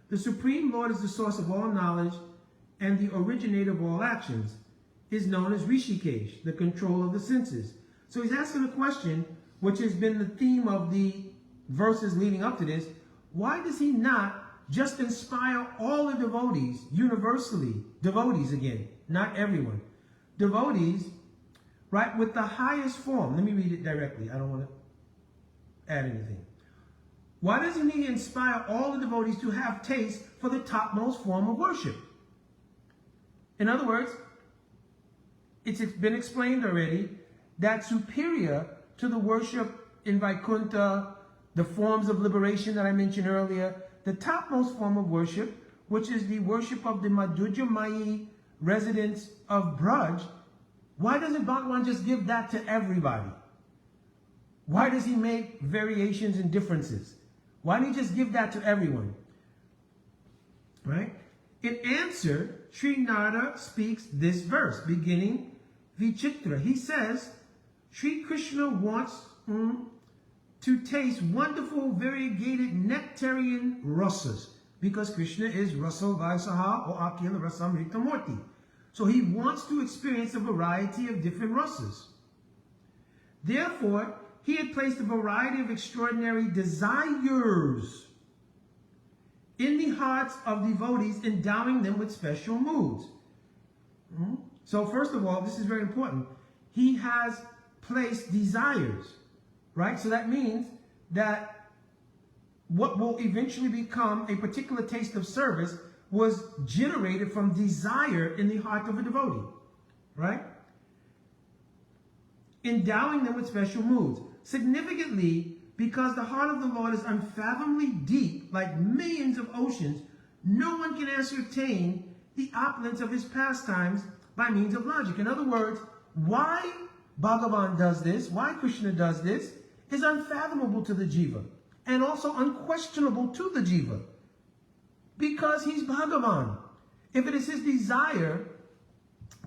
A: The Supreme Lord is the source of all knowledge and the originator of all actions, is known as Rishikesh, the control of the senses. So he's asking a question, which has been the theme of the verses leading up to this. Why does he not just inspire all the devotees, universally, devotees again, not everyone, devotees, right, with the highest form? Let me read it directly. I don't want to add anything. Why doesn't he inspire all the devotees to have taste for the topmost form of worship? In other words, it's been explained already that superior to the worship in Vaikuntha, the forms of liberation that I mentioned earlier, the topmost form of worship, which is the worship of the Madhurya Mayi residents of Braj, why doesn't Bhagavan just give that to everybody? Why does he make variations and differences? Why don't he just give that to everyone? Right? In answer, Sri Narada speaks this verse, beginning Vichitra. He says, Sri Krishna wants to taste wonderful, variegated nectarian rasas, because Krishna is Rasa Vaisaha or Akila Rasamrita Murti. So he wants to experience a variety of different rasas. Therefore, he had placed a variety of extraordinary desires in the hearts of devotees, endowing them with special moods. So first of all, this is very important. He has placed desires, right? So that means that what will eventually become a particular taste of service was generated from desire in the heart of a devotee, right? Endowing them with special moods. Significantly, because the heart of the Lord is unfathomably deep, like millions of oceans, no one can ascertain the opulence of his pastimes by means of logic. In other words, why Bhagavan does this, why Krishna does this, is unfathomable to the jiva, and also unquestionable to the jiva, because he's Bhagavan. If it is his desire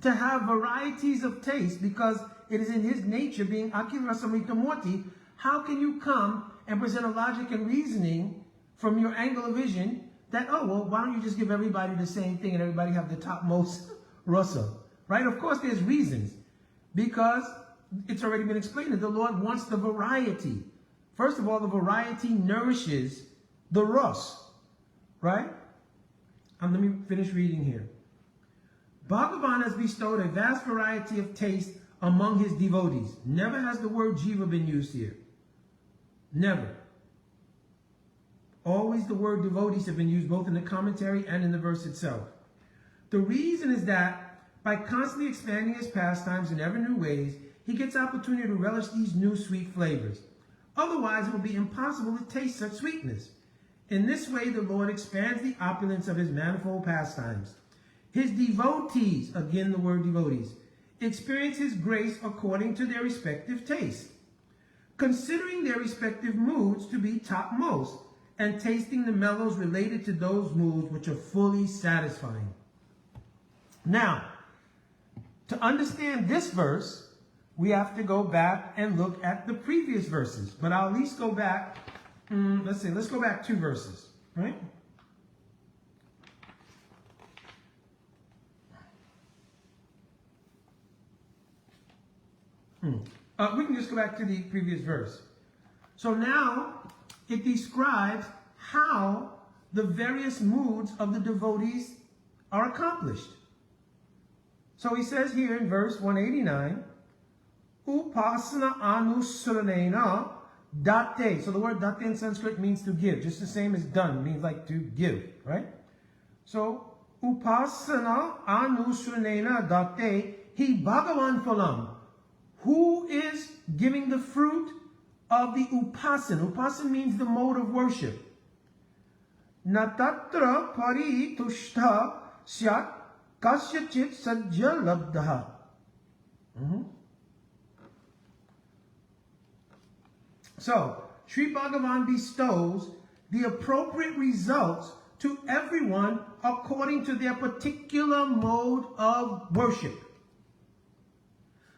A: to have varieties of taste, because it is in his nature, being Akila Rasamrita Murti, how can you come and present a logic and reasoning from your angle of vision that, oh, well, why don't you just give everybody the same thing and everybody have the topmost rasa, right? Of course, there's reasons, because it's already been explained that the Lord wants the variety. First of all, the variety nourishes the ras, right? Let me finish reading here. Bhagavan has bestowed a vast variety of taste among his devotees. Never has the word jiva been used here. Never. Always the word devotees have been used both in the commentary and in the verse itself. The reason is that by constantly expanding his pastimes in ever new ways, he gets opportunity to relish these new sweet flavors. Otherwise, it will be impossible to taste such sweetness. In this way, the Lord expands the opulence of his manifold pastimes. His devotees, again the word devotees, experience his grace according to their respective tastes, considering their respective moods to be topmost, and tasting the mellows related to those moods which are fully satisfying. Now, to understand this verse, we have to go back and look at the previous verses. But I'll at least go back, let's go back 2 verses, right? We can just go back to the previous verse. So now it describes how the various moods of the devotees are accomplished. So he says here in verse 189, Upasana anusranena date. So the word date in Sanskrit means to give, just the same as done, means like to give, right? So Upasana anusranena date hi Bhagavan phalam. Who is giving the fruit of the upasan? Upasan means the mode of worship. Natatra pari tushta syat kasyachit sajja labdha. So, Sri Bhagavan bestows the appropriate results to everyone according to their particular mode of worship.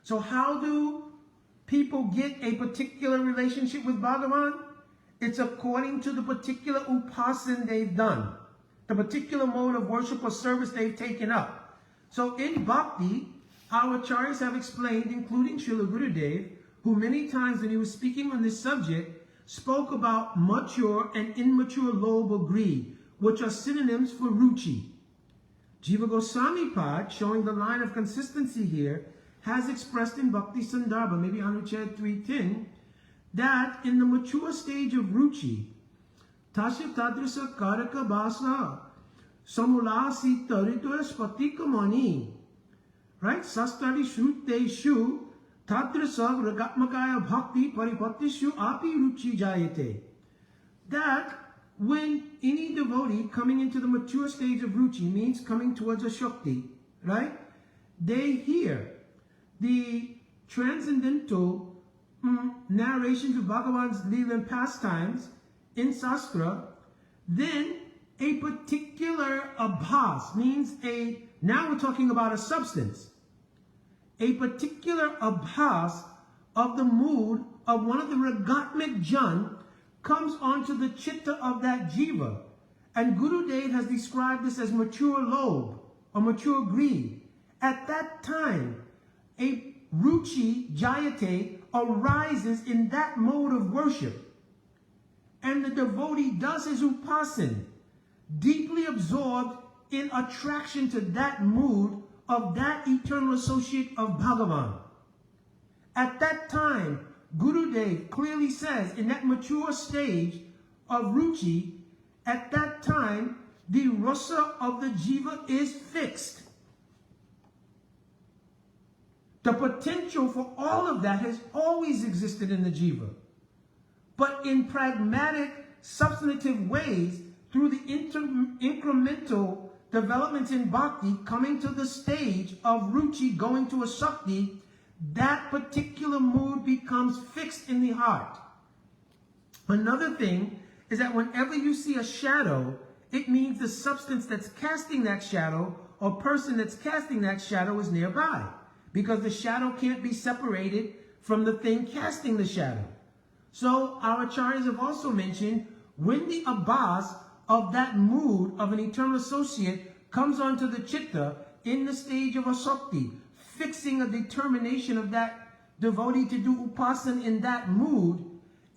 A: So how do people get a particular relationship with Bhagavan? It's according to the particular upasan they've done, the particular mode of worship or service they've taken up. So in Bhakti, our acharyas have explained, including Srila Gurudev, who many times when he was speaking on this subject, spoke about mature and immature lobe or greed, which are synonyms for ruchi. Jiva Goswami Pad, showing the line of consistency here, has expressed in Bhakti Sandarbha, maybe Anuched 310, that in the mature stage of ruchi, tasya tadrisa karaka basa samulasi tarito spatikamani, right? Sastari shrute shu tadrisa ragatmakaya bhakti paripatishu api ruchi jayate. That when any devotee coming into the mature stage of ruchi, means coming towards a shakti, right? They hear the transcendental narrations of Bhagavan's Leela and pastimes in Sastra, then a particular abhas, means now we're talking about a substance, a particular abhas of the mood of one of the Ragatmik Jan comes onto the chitta of that jiva. And Gurudev has described this as mature lobe or mature greed. At that time, a ruchi jayate arises in that mode of worship. And the devotee does his upasan, deeply absorbed in attraction to that mood of that eternal associate of Bhagavan. At that time, Gurudev clearly says, in that mature stage of ruchi, at that time, the rasa of the jiva is fixed. The potential for all of that has always existed in the jiva. But in pragmatic, substantive ways, through the incremental developments in bhakti, coming to the stage of ruchi, going to a shakti, that particular mood becomes fixed in the heart. Another thing is that whenever you see a shadow, it means the substance that's casting that shadow or person that's casting that shadow is nearby, because the shadow can't be separated from the thing casting the shadow. So our acharyas have also mentioned, when the abhas of that mood of an eternal associate comes onto the chitta in the stage of asakti, fixing a determination of that devotee to do upasana in that mood,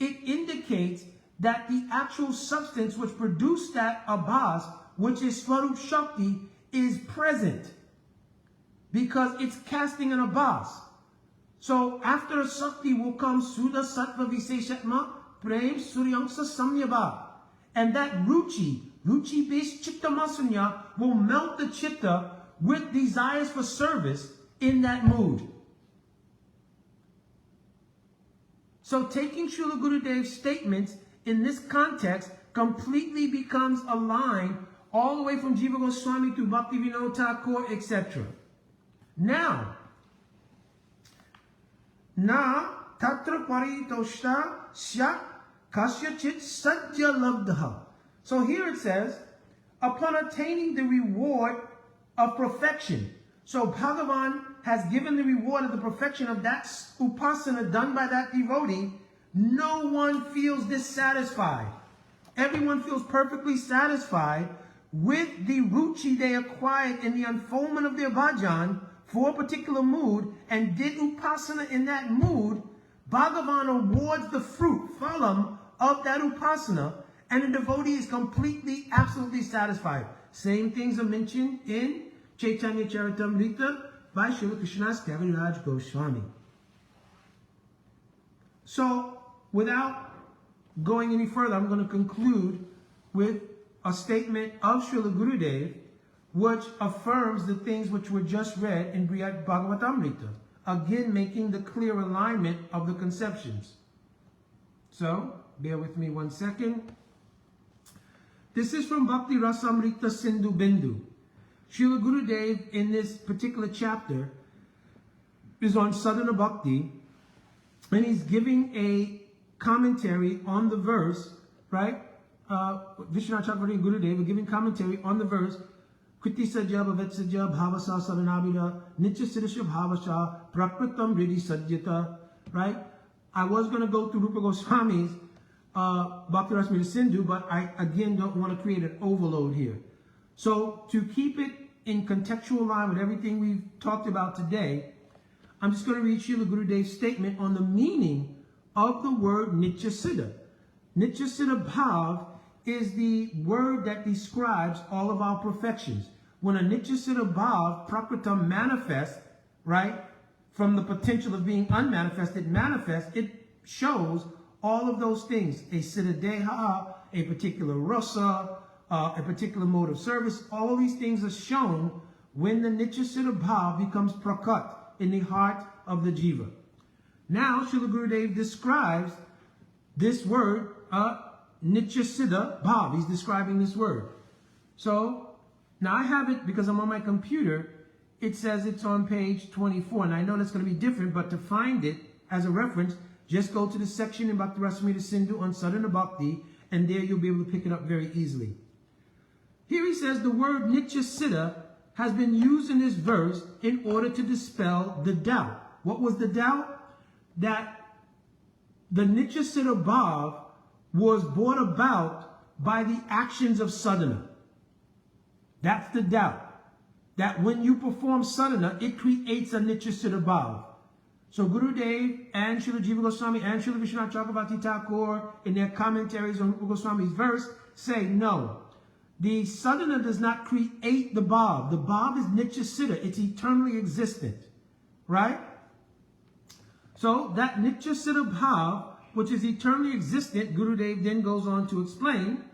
A: it indicates that the actual substance which produced that abhas, which is Svarup Shakti, is present, because it's casting an abhas. So after a Shakti will come Sudha Sattva Viseshatma Prem Suryamsa Samyabha. And that ruchi based chitta masunya, will melt the chitta with desires for service in that mood. So taking Srila Gurudev's statements in this context completely becomes aligned all the way from Jiva Goswami to Bhaktivinoda Thakur, etc. Now, na tatra paritoshta syat kasyachit sajja labdha. So here it says, upon attaining the reward of perfection. So Bhagavan has given the reward of the perfection of that upasana done by that devotee. No one feels dissatisfied. Everyone feels perfectly satisfied with the ruchi they acquired in the unfoldment of their bhajan for a particular mood, and did upasana in that mood. Bhagavan awards the fruit, phalam, of that upasana, and the devotee is completely, absolutely satisfied. Same things are mentioned in Chaitanya Charitamrita by Srila Krishnadas Kaviraj Goswami. So, without going any further, I'm going to conclude with a statement of Srila Gurudev, which affirms the things which were just read in Brihad Bhagavatamrita, again making the clear alignment of the conceptions. So, bear with me 1 second. This is from Bhakti Rasamrita Sindhu Bindu. Srila Gurudev in this particular chapter is on Sadhana Bhakti, and he's giving a commentary on the verse, right? Vishwanath Chakravarti and Gurudev are giving commentary on the verse, Kriti Sajya Bhavet Bhavasa Saranabhida Nitya Siddhisha Bhavasha Prakritam Ridi Sadyata, right? I was going to go through Rupa Goswami's Bhakti Rasamrita Sindhu, but I again don't want to create an overload here. So to keep it in contextual line with everything we've talked about today, I'm just going to read Srila Gurudev's statement on the meaning of the word Nitya Siddha. Nitya Siddha Bhav is the word that describes all of our perfections. When a Nitya Siddha Bhav, Prakritam, manifests, right, from the potential of being unmanifested, manifests, it shows all of those things. A Siddha Deha, a particular rasa, a particular mode of service. All of these things are shown when the Nitya Siddha Bhav becomes prakat in the heart of the jiva. Now, Srila Gurudev describes this word, Nitya Siddha Bhav. He's describing this word. So, now I have it because I'm on my computer. It says it's on page 24, and I know that's going to be different, but to find it as a reference, just go to the section in Bhakti Rasamrita Sindhu on Sadhana Bhakti, and there you'll be able to pick it up very easily. Here he says the word Nitya Siddha has been used in this verse in order to dispel the doubt. What was the doubt? That the Nitya Siddha Bhav was brought about by the actions of sadhana. That's the doubt. That when you perform sadhana, it creates a Nitya Siddha Bhav. So Gurudev and Srila Jiva Goswami and Srila Vishwanath Chakravarti Thakur in their commentaries on Rupa Goswami's verse say no. The sadhana does not create the bhav. The bhav is Nitya Siddha. It's eternally existent. Right? So that Nitya Siddha Bhav, which is eternally existent, Gurudev then goes on to explain,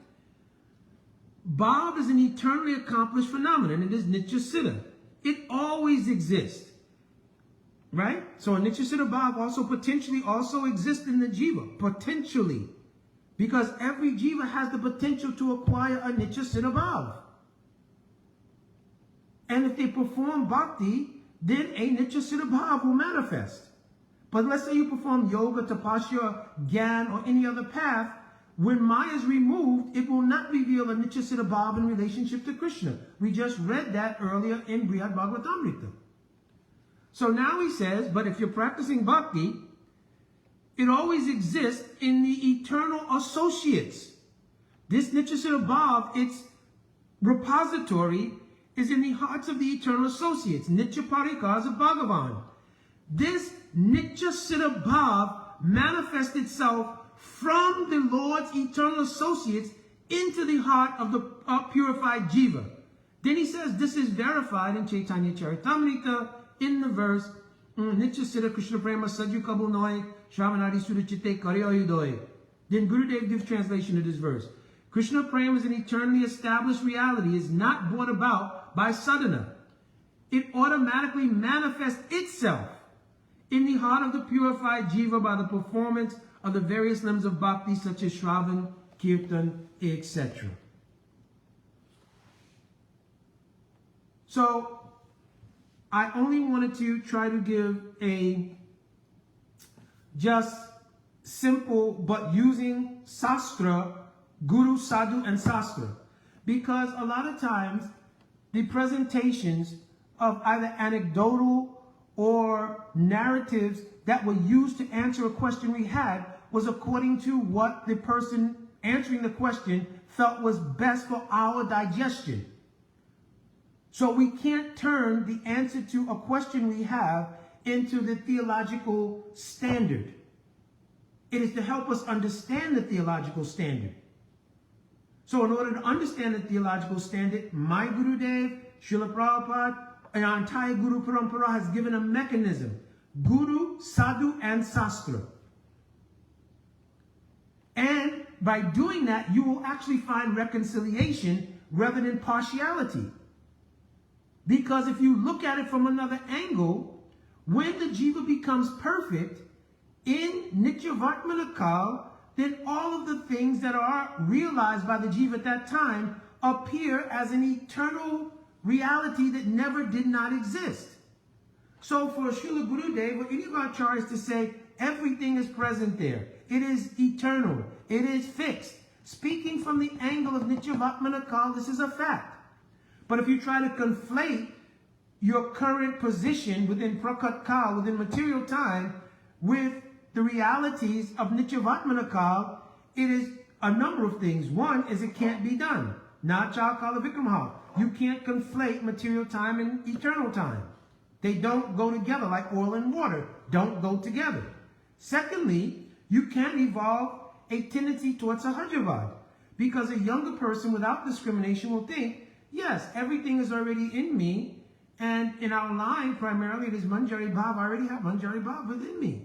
A: bhav is an eternally accomplished phenomenon. It is Nitya Siddha. It always exists. Right? So a Nitya Siddha Bhav also potentially also exists in the jiva. Potentially. Because every jiva has the potential to acquire a nitya siddha bhav. And if they perform bhakti, then a nitya siddha bhav will manifest. But let's say you perform yoga, tapasya, gyan, or any other path, when Maya is removed, it will not reveal a nitya siddha bhav in relationship to Krishna. We just read that earlier in Brihad Bhagavatamrita. So now he says, but if you're practicing bhakti, it always exists in the eternal associates. This nitya siddha bhav, its repository, is in the hearts of the eternal associates, nitya parikars of Bhagavan. This nitya siddha bhav manifests itself from the Lord's eternal associates into the heart of the purified jiva. Then he says this is verified in Chaitanya Charitamrita in the verse Nitya siddha Krishna prema sadhu kabul noi shravanadi sudachite karyohidoi. Then Gurudev gives translation to this verse. Krishna prema is an eternally established reality, is not brought about by sadhana. It automatically manifests itself in the heart of the purified jiva by the performance of the various limbs of bhakti such as Shravan, Kirtan, etc. So, I only wanted to try to give a just simple, but using sastra, guru, sadhu, and sastra. Because a lot of times, the presentations of either anecdotal or narratives that were used to answer a question we had was according to what the person answering the question felt was best for our digestion. So we can't turn the answer to a question we have into the theological standard. It is to help us understand the theological standard. So in order to understand the theological standard, my Gurudev, Srila Prabhupada, and our entire Guru Parampara has given a mechanism. Guru, Sadhu, and Sastra. And by doing that, you will actually find reconciliation rather than partiality. Because if you look at it from another angle, when the jiva becomes perfect in Nitya Vartmana Kal, then all of the things that are realized by the jiva at that time appear as an eternal reality that never did not exist. So for Srila Gurudev or any of our acharyas to say everything is present there, it is eternal, it is fixed. Speaking from the angle of Nitya Vartmana Kal, this is a fact. But if you try to conflate your current position within Prakat Kal, within material time, with the realities of Nitya Vartmana Kal, it is a number of things. One is it can't be done. Na cha kala vikramha. You can't conflate material time and eternal time. They don't go together like oil and water. Don't go together. Secondly, you can't evolve a tendency towards sahajavad. Because a younger person without discrimination will think, yes, everything is already in me, and in our line, primarily, it is manjari bhav. I already have manjari bhav within me.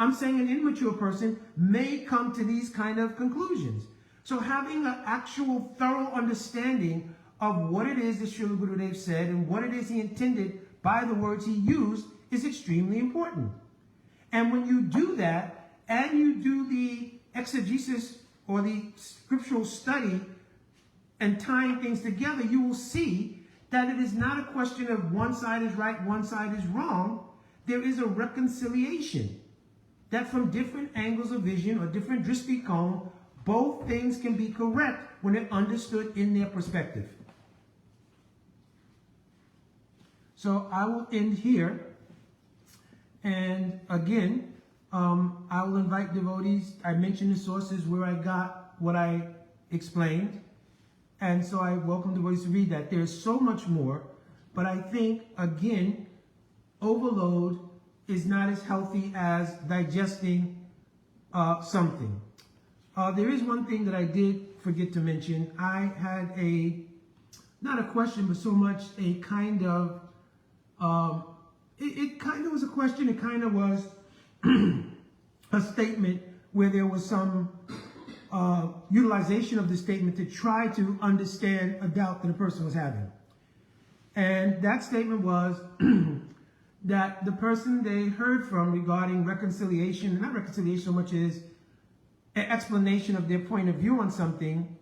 A: I'm saying an immature person may come to these kind of conclusions. So having an actual thorough understanding of what it is that Srila Gurudev said and what it is he intended by the words he used is extremely important. And when you do that, and you do the exegesis or the scriptural study and tying things together, you will see that it is not a question of one side is right, one side is wrong. There is a reconciliation. That from different angles of vision or different drishtikon, both things can be correct when they're understood in their perspective. So I will end here. And again, I will invite devotees. I mentioned the sources where I got what I explained. And so I welcome devotees to read that. There's so much more. But I think, again, overload is not as healthy as digesting something. There is one thing that I did forget to mention. I had not a question, but so much a kind of, it kind of was a question, it kind of was a statement where there was some utilization of the statement to try to understand a doubt that a person was having. And that statement was that the person they heard from regarding reconciliation, not reconciliation so much as explanation of their point of view on something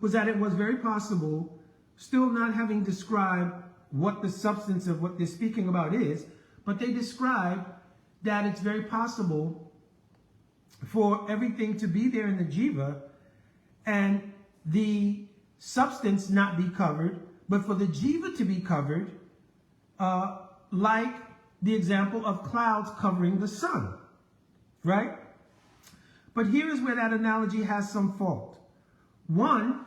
A: was that it was very possible, still not having described what the substance of what they're speaking about is, but they describe that it's very possible for everything to be there in the jiva and the substance not be covered, but for the jiva to be covered, like the example of clouds covering the sun, right? But here is where that analogy has some fault. One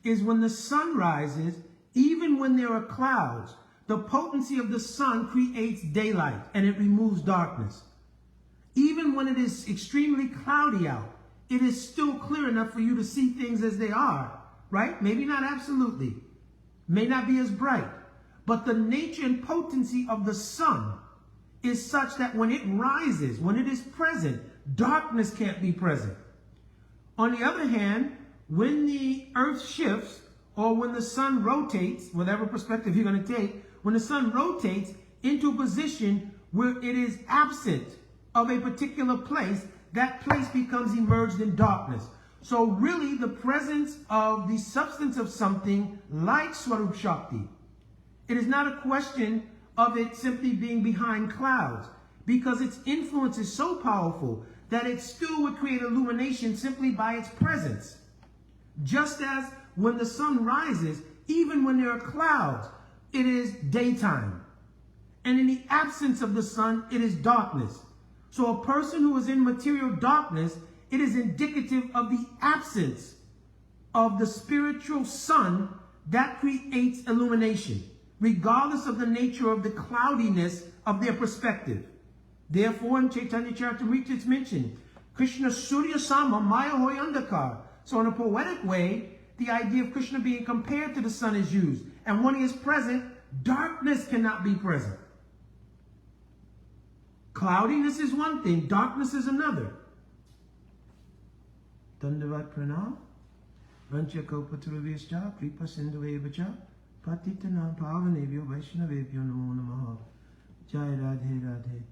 A: is when the sun rises, even when there are clouds, the potency of the sun creates daylight and it removes darkness. Even when it is extremely cloudy out, it is still clear enough for you to see things as they are, right? Maybe not absolutely, may not be as bright, but the nature and potency of the sun is such that when it rises, when it is present, darkness can't be present. On the other hand, when the earth shifts or when the sun rotates, whatever perspective you're going to take, when the sun rotates into a position where it is absent of a particular place, that place becomes immersed in darkness. So really the presence of the substance of something like Svarupa Shakti, it is not a question of it simply being behind clouds, because its influence is so powerful that it still would create illumination simply by its presence. Just as when the sun rises, even when there are clouds, it is daytime. And in the absence of the sun, it is darkness. So a person who is in material darkness, it is indicative of the absence of the spiritual sun that creates illumination, regardless of the nature of the cloudiness of their perspective. Therefore, in Chaitanya Charitamrita, it's mentioned, Krishna Surya Sama Maya Hoy Andakar. So in a poetic way, the idea of Krishna being compared to the sun is used. And when he is present, darkness cannot be present. Cloudiness is one thing, darkness is another. Dandavat Pranam, Vanchakopaturvishcha, Kripa Sindhuvevacha, Patitanam Pavanevyo Vaishnavevyo Namo Namaha. Jai Radhe Radhe.